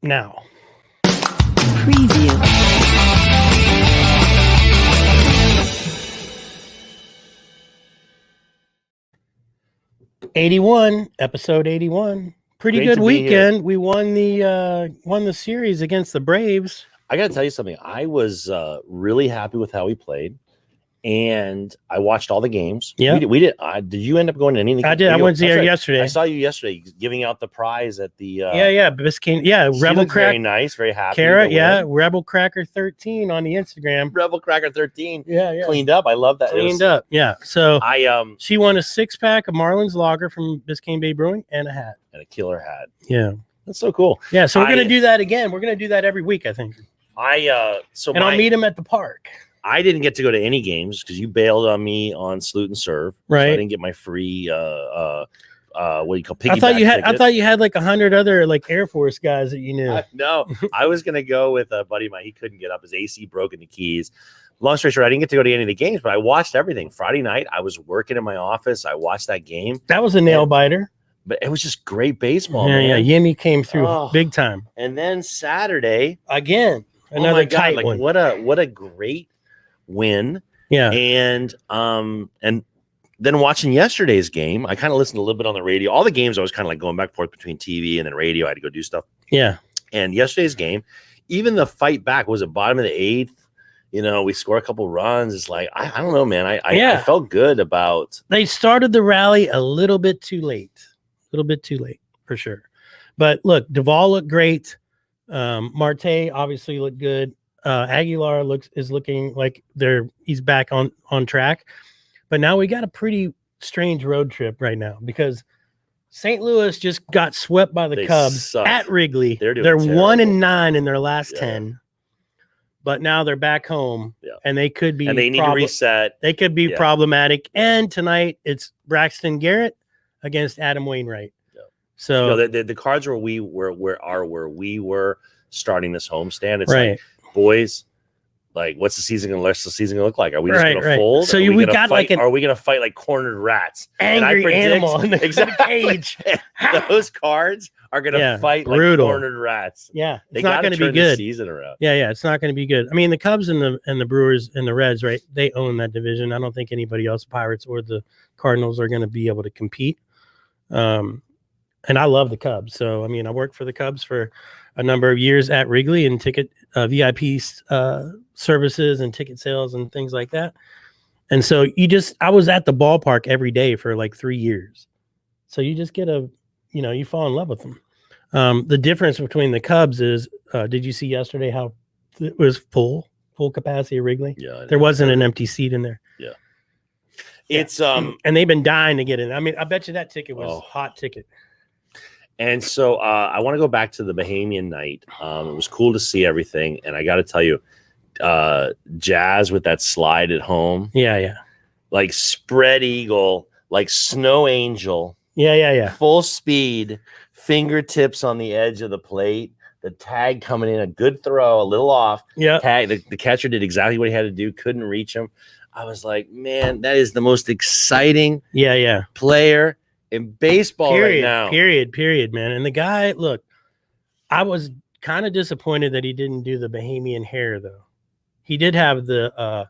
now. Preview. Episode 81. Pretty Great good to be here. weekend. We won the series against the Braves. I got to tell you something. I was really happy with how we played, and I watched all the games. Yeah, we did. Did you end up going to any? I did. I went there yesterday. I saw you yesterday giving out the prize at the. Biscayne. Yeah, she Rebel looked Crack. very nice, very happy. Carrot, yeah, Rebel Cracker 13 on the Instagram. Rebel Cracker 13. Yeah. Cleaned up. I love that. Cleaned up. Yeah. So she won a 6-pack of Marlins Lager from Biscayne Bay Brewing and a hat. And a killer hat. Yeah. That's so cool. Yeah. So we're gonna do that again. We're gonna do that every week, I think. I'll meet him at the park. I didn't get to go to any games because you bailed on me on Salute and Serve. Right. So I didn't get my free what do you call piggyback I thought you had like 100 other like Air Force guys that you knew. No, I was gonna go with a buddy of mine. He couldn't get up. His AC broke in the keys. Long story short, I didn't get to go to any of the games, but I watched everything. Friday night, I was working in my office. I watched that game. That was a nail biter. But it was just great baseball, man. Yeah, Yimmy came through big time. And then Saturday again, another tight one. What a great win. Yeah. And then watching yesterday's game, I kind of listened a little bit on the radio. All the games I was kind of like going back and forth between TV and then radio. I had to go do stuff. Yeah. And yesterday's game, even the fight back was at bottom of the 8th. You know, we score a couple runs. It's like I don't know, man. I felt good about. They started the rally a little bit too late. A little bit too late for sure. But look, Duvall looked great. Marte obviously looked good. Aguilar is looking like he's back on track. But now we got a pretty strange road trip right now because St. Louis just got swept by the Cubs suck. at Wrigley. They're terrible. 1-9 in their last 10. But now they're back home, and they could be. And they need to reset. They could be problematic. And tonight it's Braxton Garrett against Adam Wainwright. Yeah. So the Cards where we were starting this homestand. It's right. like, boys, like what's the season gonna look like? Are we just gonna fold? So we got fight, are we gonna fight like cornered rats? Angry animal in the cage. Those Cards are gonna fight brutal. Like cornered rats. Yeah, they it's not gonna be good. The season around. Yeah, it's not gonna be good. I mean, the Cubs and the Brewers and the Reds, right? They own that division. I don't think anybody else, Pirates or the Cardinals, are gonna be able to compete. And I love the Cubs. So I mean, I worked for the Cubs for a number of years at Wrigley and ticket VIP services and ticket sales and things like that. And so I was at the ballpark every day for like 3 years. So you just get you fall in love with them. The difference between the Cubs is, did you see yesterday how it was full capacity at Wrigley? Yeah. There wasn't an empty seat in there. Yeah. It's and they've been dying to get in. I mean, I bet you that ticket was a hot ticket. And so I want to go back to the Bahamian night. It was cool to see everything. And I got to tell you, Jazz with that slide at home. Yeah. Like spread eagle, like snow angel. Yeah. Full speed, fingertips on the edge of the plate. The tag coming in, a good throw, a little off. Yeah. Tag. The catcher did exactly what he had to do. Couldn't reach him. I was like, man, that is the most exciting player in baseball right now. Period, man. And the guy, look, I was kind of disappointed that he didn't do the Bahamian hair, though. He did have the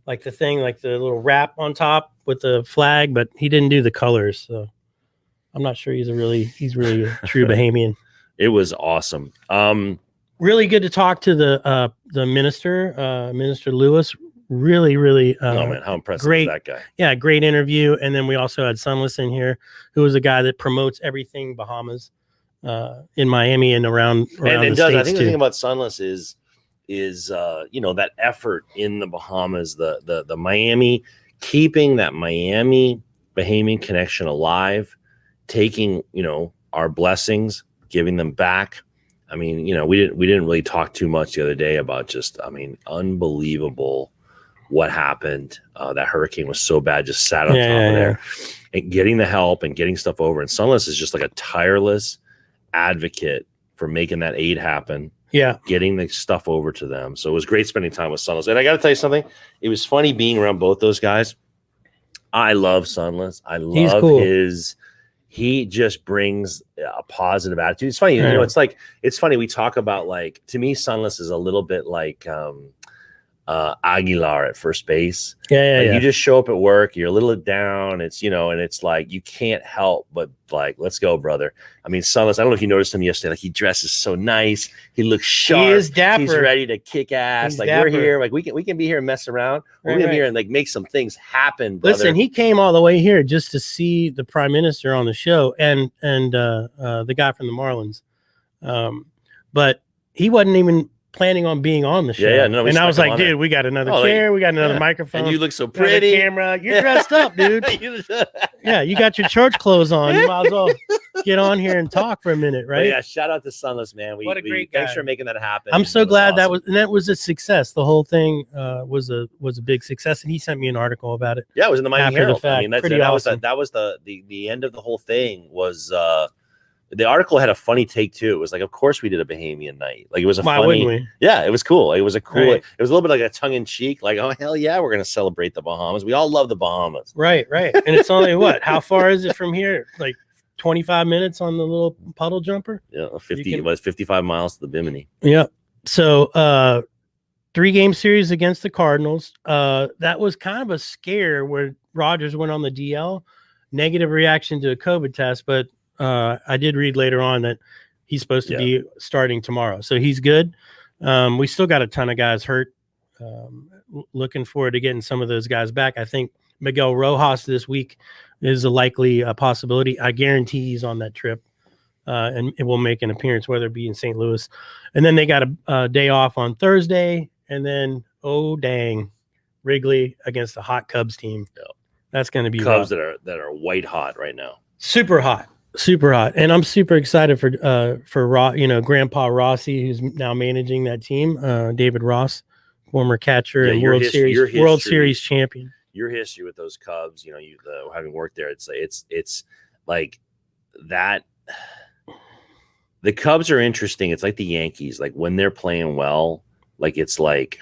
like the thing, like the little wrap on top with the flag, but he didn't do the colors. So I'm not sure he's really a true Bahamian. It was awesome. Really good to talk to the minister, Minister Lewis. Really, oh man, how impressive great, is that guy? Yeah, great interview. And then we also had Sunless in here, who was a guy that promotes everything Bahamas in Miami and around the States I think too. the thing about Sunless is that effort in the Bahamas, the Miami, keeping that Miami Bahamian connection alive, taking our blessings, giving them back. I mean, we didn't really talk too much the other day about just, unbelievable what happened. That hurricane was so bad, just sat on top of there, and getting the help and getting stuff over. And Sunless is just like a tireless advocate for making that aid happen. Yeah, getting the stuff over to them. So it was great spending time with Sunless. And I got to tell you something. It was funny being around both those guys. I love Sunless. I love he just brings a positive attitude. It's funny, you know, it's funny. We talk about, like, to me, Sunless is a little bit like Aguilar at first base. You just show up at work, you're a little down, it's, you know, and it's like you can't help but like, let's go, brother. I mean, Sunless, I don't know if you noticed him yesterday, like he dresses so nice, he looks sharp, he is dapper, he's ready to kick ass. He's like dapper. We're here, like we can be here and mess around, or we can be here and like make some things happen, brother. Listen, he came all the way here just to see the prime minister on the show and the guy from the Marlins, but he wasn't even planning on being on the show. No, and I was like, dude, we got another chair, we got another microphone. And you look so pretty. Camera, you're dressed up, dude. Yeah, you got your church clothes on. You might as well get on here and talk for a minute, right? But yeah, shout out to Sunless, man. What a great guy. Thanks for making that happen. I'm so glad that was a success. The whole thing was a big success, and he sent me an article about it. Yeah, it was in the Miami Herald. I mean, awesome. that was the end of the whole thing. Was the article had a funny take too. It was like, of course we did a Bahamian night. Like it was Why wouldn't we? Yeah, it was cool. It was a cool. Right. It was a little bit like a tongue in cheek. Like, oh hell yeah, we're gonna celebrate the Bahamas. We all love the Bahamas. Right. And it's only what? How far is it from here? Like 25 minutes on the little puddle jumper. Yeah, 55 miles to the Bimini. Yeah. So 3-game series against the Cardinals. That was kind of a scare where Rogers went on the DL. Negative reaction to a COVID test, but I did read later on that he's supposed to be starting tomorrow. So he's good. We still got a ton of guys hurt. Looking forward to getting some of those guys back. I think Miguel Rojas this week is a likely possibility. I guarantee he's on that trip and it will make an appearance, whether it be in St. Louis. And then they got a day off on Thursday. And then, oh, dang, Wrigley against the hot Cubs team. Yeah. That's going to be Cubs that are white hot right now. Super hot. And I'm super excited for Grandpa Rossi, who's now managing that team. David Ross, former catcher and World Series champion. Your history with those Cubs, having worked there, it's like that. The Cubs are interesting. It's like the Yankees. Like when they're playing well, like it's like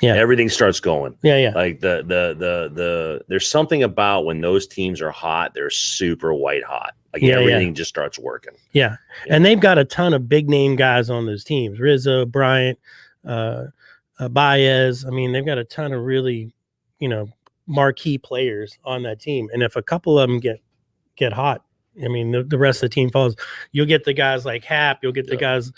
everything starts going. Yeah. Like the there's something about when those teams are hot, they're super white hot. Like everything just starts working. Yeah. And they've got a ton of big name guys on those teams. Rizzo, Bryant, Baez. I mean, they've got a ton of really, marquee players on that team. And if a couple of them get hot, I mean, the rest of the team follows. You'll get the guys like Hap. You'll get the guys,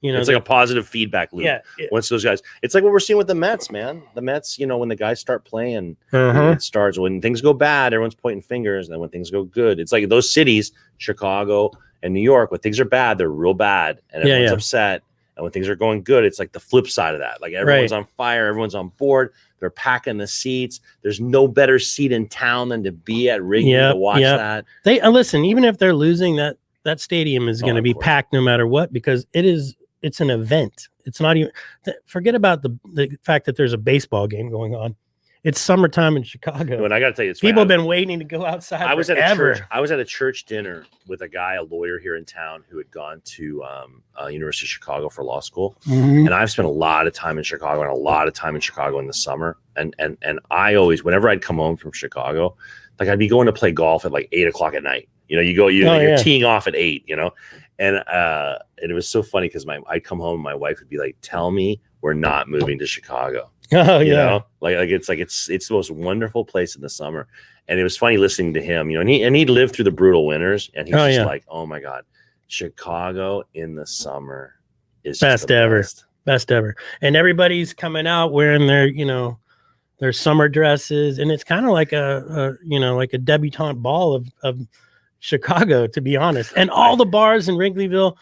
it's like a positive feedback loop. Yeah. Once those guys, it's like what we're seeing with the Mets, man. The Mets, when the guys start playing, it starts. When things go bad, everyone's pointing fingers. And then when things go good, it's like those cities, Chicago and New York, when things are bad, they're real bad. And everyone's upset. And when things are going good, it's like the flip side of that. Like everyone's on fire. Everyone's on board. They're packing the seats. There's no better seat in town than to be at Wrigley to watch that. They listen, even if they're losing, that stadium is going to be packed no matter what, because it's an event. It's not even forget about the fact that there's a baseball game going on. It's summertime in Chicago. And I got to tell you, people have been waiting to go outside. I was at a church dinner with a guy, a lawyer here in town, who had gone to University of Chicago for law school. Mm-hmm. And I've spent a lot of time in Chicago and a lot of time in Chicago in the summer. And I always, whenever I'd come home from Chicago, like I'd be going to play golf at like 8:00 at night. You're teeing off at 8. And it was so funny because I'd come home and my wife would be like, "Tell me we're not moving to Chicago." Oh you know? It's the most wonderful place in the summer. And it was funny listening to him, and he'd lived through the brutal winters, and he's like, "Oh my God, Chicago in the summer is best ever. Best ever." And everybody's coming out wearing their summer dresses, and it's kind of like a debutante ball of Chicago, to be honest. And all the bars in Wrigleyville,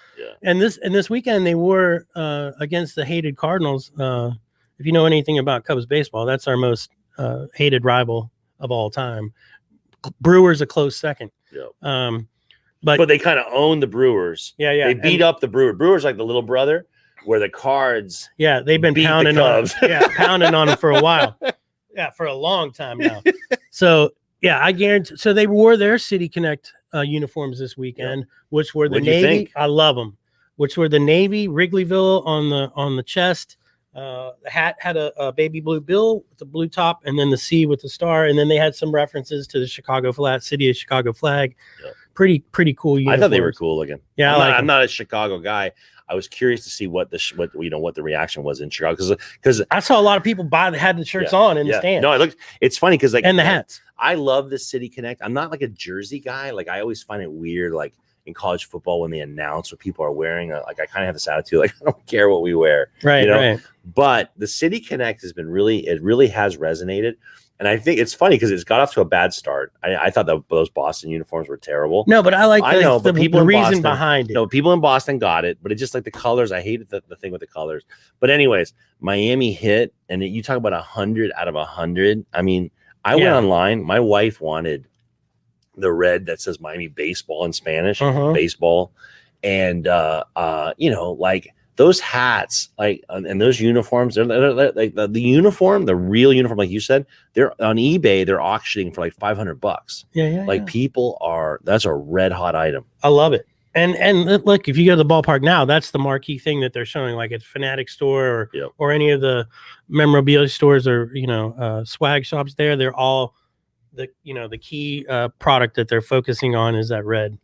and this weekend they were against the hated Cardinals. If you know anything about Cubs baseball, that's our most hated rival of all time. Brewers a close second. Yeah. But they kind of own the Brewers. Yeah. They beat up the Brewers. Brewers like the little brother, where the Cards. Yeah, they've been pounding on. Pounding on them for a while. Yeah, for a long time now. So I guarantee. So they wore their City Connect uniforms this weekend, which were the Navy. I love them. Which were the Navy Wrigleyville on the chest. The hat had a baby blue bill with the blue top, and then the C with the star, and then they had some references to the city of Chicago flag. pretty cool uniforms. I thought they were cool looking. Yeah, I'm not a Chicago guy. I was curious to see what the reaction was in Chicago because I saw a lot of people had the shirts on in the stand. No, it's funny because and the hats. I love the City Connect. I'm not like a jersey guy. Like I always find it weird, like in college football when they announce what people are wearing. Like I kind of have this attitude, like I don't care what we wear, right? Right. But the City Connect has been really has resonated. And I think it's funny because it's got off to a bad start. I thought that those Boston uniforms were terrible. No, but I like the reason behind it. No, people in Boston got it, but it's just like the colors. I hated the thing with the colors. But anyways, Miami hit, and you talk about 100 out of 100. I mean, I went online. My wife wanted the red that says Miami baseball in Spanish, baseball. And, like those hats, like, and those uniforms, they're like the uniform, the real uniform, like you said, they're on eBay, they're auctioning for like $500. Yeah. People that's a red hot item. I love it. And look, if you go to the ballpark now, that's the marquee thing that they're showing, like at Fanatic store or any of the memorabilia stores or, swag shops there. They're all the key product that they're focusing on is that red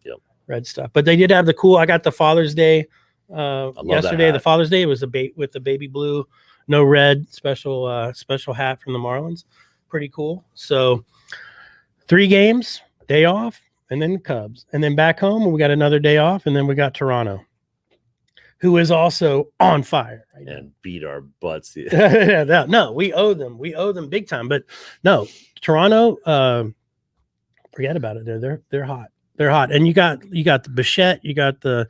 stuff. But they did have I got the Father's Day yesterday. The Father's Day was with the baby blue, no red special hat from the Marlins. Pretty cool. So 3 games, day off, and then Cubs, and then back home, and we got another day off, and then we got Toronto, who is also on fire and beat our butts. No, we owe them big time. But no, Toronto, forget about it. They're hot. They're hot. And you got the Bichette, you got the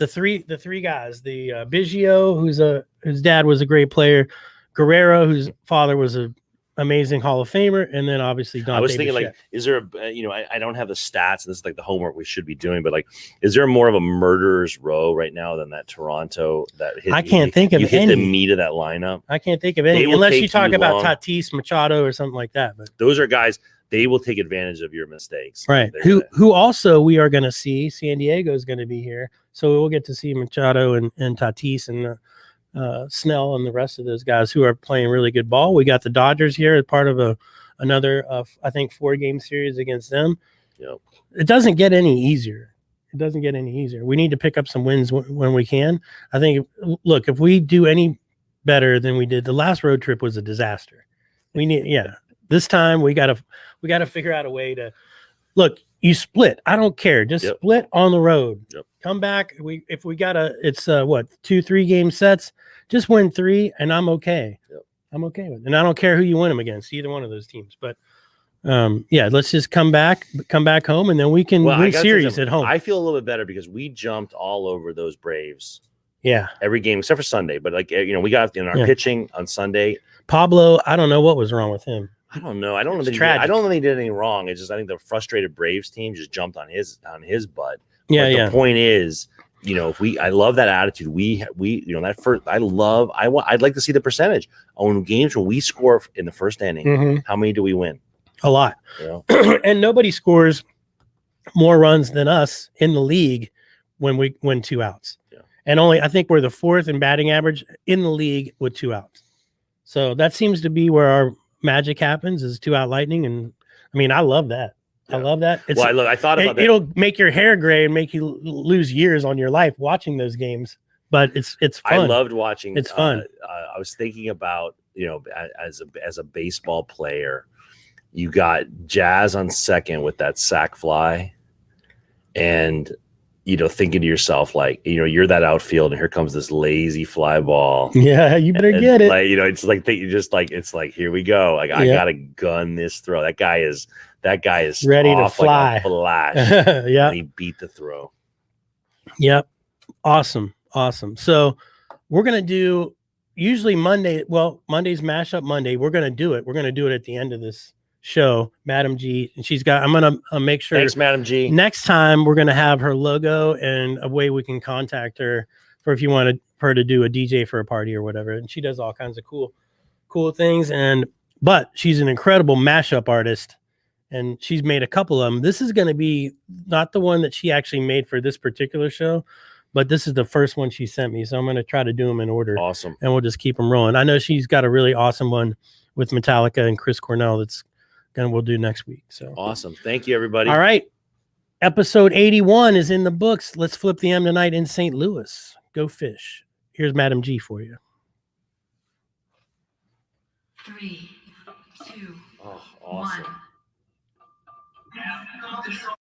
three guys, the Biggio, whose dad was a great player, Guerrero, whose father was a amazing Hall of Famer, and then obviously Dante. I was thinking, Bichette. like, is there I don't have the stats, and this is like the homework we should be doing, but like, is there more of a murderer's row right now than that Toronto that hit? I can't think of any. Hit the meat of that lineup. I can't think of any, unless you talk about Tatis, Machado, or something like that. But those are guys, they will take advantage of your mistakes. Right. Who also we are going to see, San Diego is going to be here, so we'll get to see Machado and Tatis and Snell and the rest of those guys who are playing really good ball. We got the Dodgers here as part of another I think 4-game series against them. Yep. It doesn't get any easier. We need to pick up some wins when we can. I think, look, if we do any better than we did, the last road trip was a disaster. This time we got to figure out a way to look. You split. I don't care. Just split on the road. Yep. Come back. If we got it's 2-3 game sets. Just win 3, and I'm okay. Yep. I'm okay with it. And I don't care who you win them against, either one of those teams. But let's just come back home, and then we can win series at home. I feel a little bit better because we jumped all over those Braves. Yeah. Every game except for Sunday. But we got in our pitching on Sunday. Pablo, I don't know what was wrong with him. I don't know. I don't know that he did anything wrong. It's just I think the frustrated Braves team just jumped on his butt. The point is, I love that attitude. That first, I'd like to see the percentage on games when we score in the first inning. Mm-hmm. How many do we win? A lot. And nobody scores more runs than us in the league when we win 2 outs. Yeah. And I think we're the 4th in batting average in the league with 2 outs. So that seems to be where our magic happens, is 2-out lightning. And I mean, I love that. I love that. I thought about that. It'll make your hair gray and make you lose years on your life watching those games, but it's fun. I loved watching. It's fun. I was thinking about, as a baseball player, you got Jazz on second with that sac fly, and thinking to yourself, like, you're that outfield, and here comes this lazy fly ball. Yeah, you better get it. Like, it's like you just like, it's like, here we go. Like, I gotta gun this throw. That guy is ready to fly. Like a flash. Yeah, and he beat the throw. Yep, awesome. So we're gonna do usually Monday. Well, Monday's mashup Monday. We're gonna do it. We're gonna do it at the end of this show, Madam G, and I'm gonna make sure. Thanks, Madam G. Next time we're gonna have her logo and a way we can contact her for if you wanted her to do a DJ for a party or whatever. And she does all kinds of cool things. But she's an incredible mashup artist, and she's made a couple of them. This is gonna be not the one that she actually made for this particular show, but this is the first one she sent me. So I'm gonna try to do them in order. Awesome. And we'll just keep them rolling. I know she's got a really awesome one with Metallica and Chris Cornell we'll do next week. So awesome. Thank you, everybody. All right. Episode 81 is in the books. Let's flip the M tonight in St. Louis. Go fish. Here's Madam G for you. 3, 2, Oh, awesome. 1.